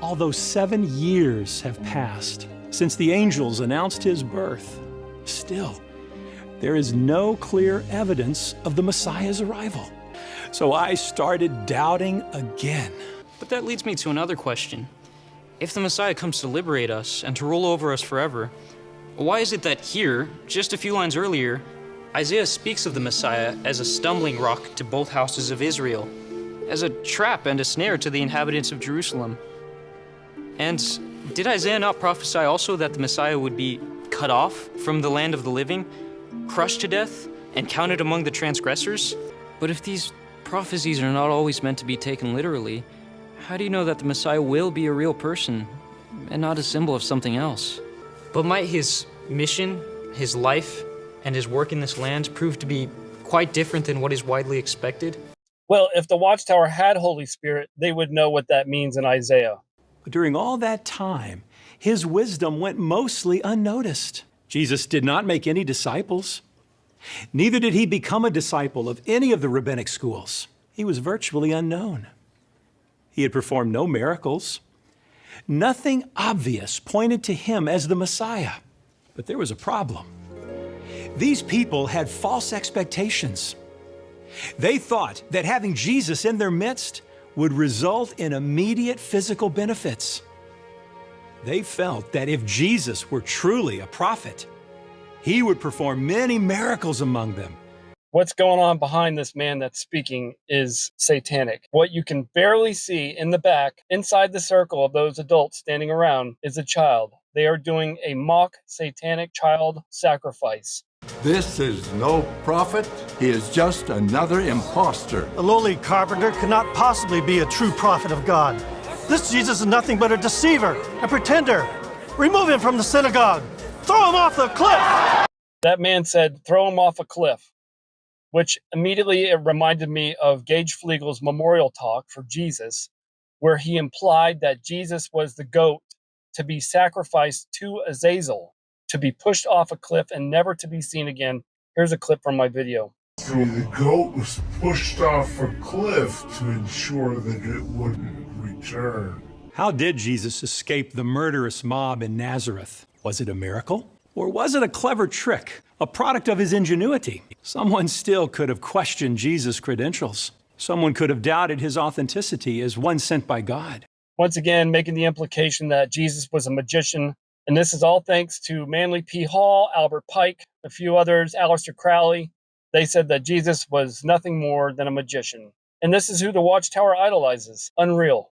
Although 7 years have passed since the angels announced his birth, still, there is no clear evidence of the Messiah's arrival. So I started doubting again. But that leads me to another question. If the Messiah comes to liberate us and to rule over us forever, why is it that here, just a few lines earlier, Isaiah speaks of the Messiah as a stumbling rock to both houses of Israel, as a trap and a snare to the inhabitants of Jerusalem? And did Isaiah not prophesy also that the Messiah would be cut off from the land of the living, crushed to death, and counted among the transgressors? But if these prophecies are not always meant to be taken literally, how do you know that the Messiah will be a real person and not a symbol of something else? But might his mission, his life, and his work in this land prove to be quite different than what is widely expected? Well, if the Watchtower had Holy Spirit, they would know what that means in Isaiah. But during all that time, his wisdom went mostly unnoticed. Jesus did not make any disciples. Neither did he become a disciple of any of the rabbinic schools. He was virtually unknown. He had performed no miracles. Nothing obvious pointed to him as the Messiah. But there was a problem. These people had false expectations. They thought that having Jesus in their midst would result in immediate physical benefits. They felt that if Jesus were truly a prophet, he would perform many miracles among them. What's going on behind this man that's speaking is satanic. What you can barely see in the back, inside the circle of those adults standing around, is a child. They are doing a mock satanic child sacrifice. This is no prophet. He is just another impostor. A lowly carpenter cannot possibly be a true prophet of God. This Jesus is nothing but a deceiver, a pretender. Remove him from the synagogue. Throw him off the cliff. That man said, throw him off a cliff, which immediately it reminded me of Gage Flegel's memorial talk for Jesus, where he implied that Jesus was the goat to be sacrificed to Azazel, to be pushed off a cliff and never to be seen again. Here's a clip from my video. The goat was pushed off a cliff to ensure that it wouldn't return. How did Jesus escape the murderous mob in Nazareth? Was it a miracle? Or was it a clever trick, a product of his ingenuity? Someone still could have questioned Jesus' credentials. Someone could have doubted his authenticity as one sent by God. Once again, making the implication that Jesus was a magician. And this is all thanks to Manly P. Hall, Albert Pike, a few others, Aleister Crowley. They said that Jesus was nothing more than a magician. And this is who the Watchtower idolizes. Unreal.